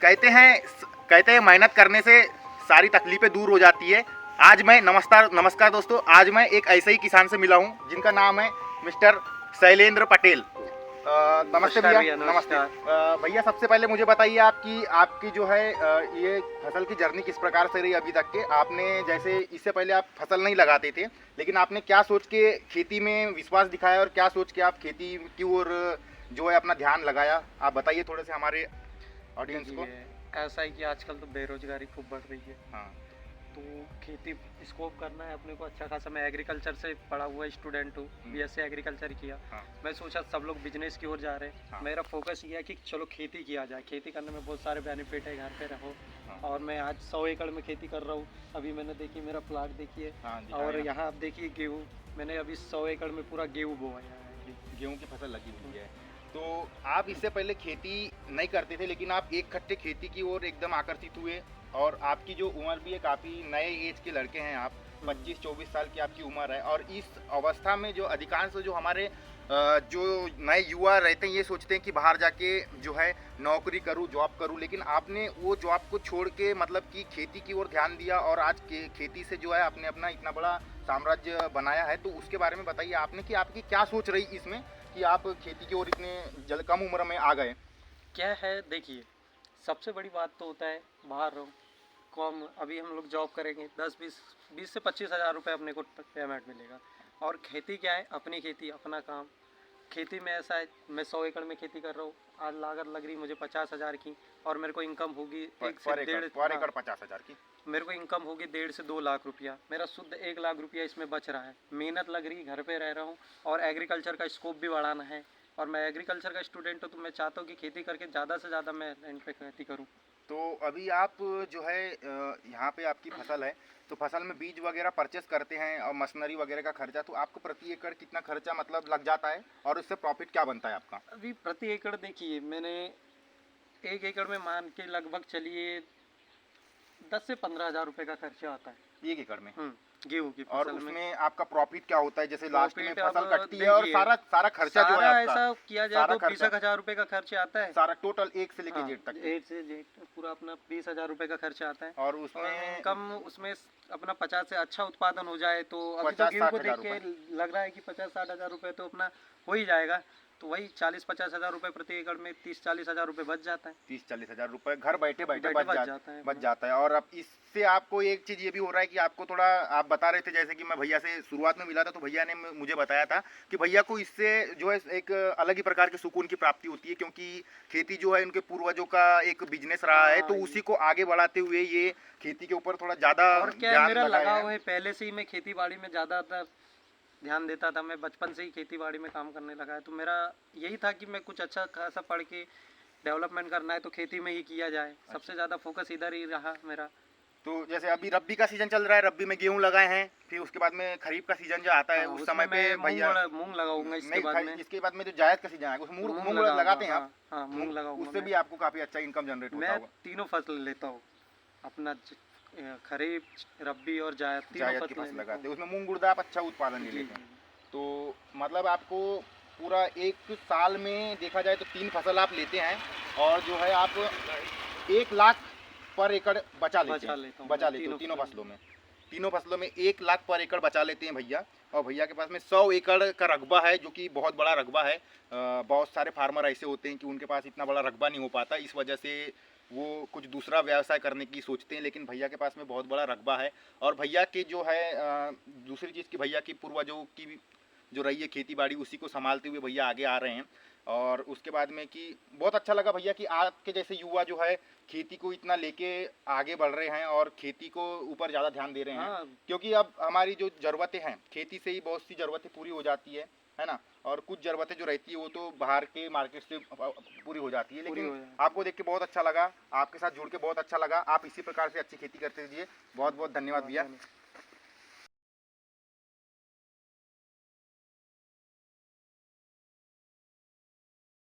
कहते हैं मेहनत करने से सारी तकलीफें दूर हो जाती है। आज मैं नमस्कार दोस्तों, आज मैं एक ऐसे ही किसान से मिला हूँ जिनका नाम है मिस्टर शैलेंद्र पटेल। नमस्ते भैया। नमस्ते भैया, सबसे पहले मुझे बताइए आपकी जो है ये फसल की जर्नी किस प्रकार से रही अभी तक के। आपने जैसे इससे पहले आप फसल नहीं लगाते थे, लेकिन आपने क्या सोच के खेती में विश्वास दिखाया और क्या सोच के आप खेती की ओर जो है अपना ध्यान लगाया, आप बताइए थोड़े से हमारे ऑडियंस को। ऐसा है कि आजकल तो बेरोजगारी खूब बढ़ रही है। हाँ, तो खेती स्कोप करना है अपने को अच्छा खासा। मैं एग्रीकल्चर से पढ़ा हुआ स्टूडेंट हूँ, बीएससी एग्रीकल्चर किया। हाँ, मैं सोचा सब लोग बिजनेस की ओर जा रहे हैं। हाँ, मेरा फोकस ये है कि चलो खेती किया जाए। खेती करने में बहुत सारे बेनिफिट है, घर पे रहो। हाँ, और मैं आज 100 एकड़ में खेती कर रहा हूँ। अभी मैंने देखी मेरा प्लाट देखिए। हाँ जी, और हाँ, यहाँ आप देखिए गेहूँ, मैंने अभी 100 एकड़ में पूरा गेहूँ बोया है। गेहूं की फसल लगी हुई है। तो आप इससे पहले खेती नहीं करते थे, लेकिन आप एक खट्टे खेती की ओर एकदम आकर्षित हुए। और आपकी जो उम्र भी है, काफ़ी नए एज के लड़के हैं आप, 25-24 साल की आपकी उम्र है। और इस अवस्था में जो अधिकांश जो हमारे जो नए युवा रहते हैं, ये सोचते हैं कि बाहर जाके जो है नौकरी करूँ, जॉब करूँ, लेकिन आपने वो जॉब को छोड़ के मतलब कि खेती की ओर ध्यान दिया और आज खेती से जो है आपने अपना इतना बड़ा साम्राज्य बनाया है। तो उसके बारे में बताइए आपने कि आपकी क्या सोच रही इसमें कि आप खेती की ओर इतने कम उम्र में आ गए। क्या है देखिए, सबसे बड़ी बात तो होता है बाहर रहो कम। अभी हम लोग जॉब करेंगे 10-20 से 25 हज़ार रुपये अपने को पेमेंट मिलेगा। और खेती क्या है, अपनी खेती अपना काम। खेती में ऐसा है, मैं 100 एकड़ में खेती कर रहा हूँ। आज लागत लग रही मुझे 50 हज़ार की, और मेरे को इनकम होगी एक से डेढ़, पर एकड़ 50,000 की। मेरे को इनकम होगी 1.5 से 2 लाख रुपया। मेरा शुद्ध 1 लाख रुपया इसमें बच रहा है। मेहनत लग रही, घर पे रह रहा हूँ। और एग्रीकल्चर का स्कोप भी बढ़ाना है। और मैं एग्रीकल्चर का स्टूडेंट हूँ, तो मैं चाहता हूँ कि खेती करके ज़्यादा से ज़्यादा मैं लैंड पे खेती करूँ। तो अभी आप जो है यहाँ पे आपकी फसल है, तो फसल में बीज वगैरह परचेस करते हैं और मशीनरी वगैरह का खर्चा, तो आपको प्रति एकड़ कितना खर्चा मतलब लग जाता है और उससे प्रॉफिट क्या बनता है आपका। अभी प्रति एकड़ देखिए, मैंने 1 एकड़ में मान के लगभग चलिए 10 से 15 हज़ार रुपये का खर्चा आता है। 1 एकड़ में। गेहूँ की और फसल में। उसमें आपका प्रॉफिट क्या होता है, जैसे लास्ट में प्रॉफिट फसल अब कटती है और देखिए, सारा सारा खर्चा जो है सारा आपका, ऐसा किया जाए सारा तो 20 हज़ार रुपये का खर्चा आता है। सारा टोटल एक से लेके हाँ, जेड तक। जेड से जेड पूरा अपना 20 हज़ार रुपये का खर्चा आता है। और उसमें इनकम उसमें अपना 50 से अच्छा उत्पादन हो जाए तो अभी तो 50-60 गेहूँ को हज़ार देख के लग रहा है कि 50-60 हज़ार रुपये तो अपना हो ही जाएगा। तो वही 40-50 हज़ार रुपये प्रति एकड़ में 30-40 हज़ार रुपये बच जाता है। 30-40 हज़ार रुपये घर बैठे बैठे बैठे बच जाता है। और अब इससे आपको एक चीज़ ये भी हो रहा है कि आपको थोड़ा, आप बता रहे थे जैसे कि मैं भैया से शुरुआत में मिला था, तो भैया ने मुझे बताया था कि भैया को इससे जो है एक अलग ही प्रकार के सुकून की प्राप्ति होती है, क्योंकि खेती जो है उनके पूर्वजों का एक बिजनेस रहा है, तो उसी को आगे बढ़ाते हुए ये खेती के ऊपर थोड़ा ज़्यादा और क्या है, मेरा लगाव है पहले से ही। मैं खेती बाड़ी में ज़्यादातर ध्यान देता था। मैं बचपन से ही खेती बाड़ी में काम करने लगा है। तो मेरा यही था कि मैं कुछ अच्छा खासा पढ़ के डेवलपमेंट करना है तो खेती में ही किया जाए। सबसे ज़्यादा फोकस इधर ही रहा मेरा। तो जैसे अभी रब्बी का सीजन चल रहा है, रब्बी में गेहूं लगाए हैं, फिर उसके बाद में खरीफ का सीजन जो आता है, उस समय पे भैया मूंग लगाऊंगा। इसके बाद में जो जायद का सीजन आएगा उस मूंग लगाते हैं आप। हाँ, मूंग लगाऊंगा। उससे भी आपको काफी अच्छा इनकम जनरेट होता होगा। मैं तीनों फसल लेता हूँ अपना, खरीफ, रब्बी और जायद की फसल लगाते हैं, उसमें मूंग उड़द आप अच्छा उत्पादन ले लेते हैं। तो मतलब आपको पूरा एक साल में देखा जाए तो 3 फसल आप लेते हैं, और जो है आप 1 लाख पर एकड़ बचा लेते हैं तीनों फसलों में 1 लाख पर एकड़ बचा लेते हैं भैया। और भैया के पास में 100 एकड़ का रकबा है, जो कि बहुत बड़ा रकबा है। बहुत सारे फार्मर ऐसे होते हैं कि उनके पास इतना बड़ा रकबा नहीं हो पाता, इस वजह से वो कुछ दूसरा व्यवसाय करने की सोचते हैं, लेकिन भैया के पास में बहुत बड़ा रकबा है। और भैया के जो है दूसरी चीज़ की, भैया की पूर्वजों की जो रही है खेती बाड़ी, उसी को संभालते हुए भैया आगे आ रहे हैं। और उसके बाद में कि बहुत अच्छा लगा भैया कि आपके जैसे युवा जो है खेती को इतना लेके आगे बढ़ रहे हैं और खेती को ऊपर ज़्यादा ध्यान दे रहे हैं। हाँ। क्योंकि अब हमारी जो ज़रूरतें हैं, खेती से ही बहुत सी ज़रूरतें पूरी हो जाती है ना। और कुछ ज़रूरतें जो रहती है वो तो बाहर के मार्केट से पूरी हो जाती है। लेकिन आपको देख के बहुत अच्छा लगा, आपके साथ जुड़ के बहुत अच्छा लगा। आप इसी प्रकार से अच्छी खेती करते रहिए। बहुत बहुत धन्यवाद भैया।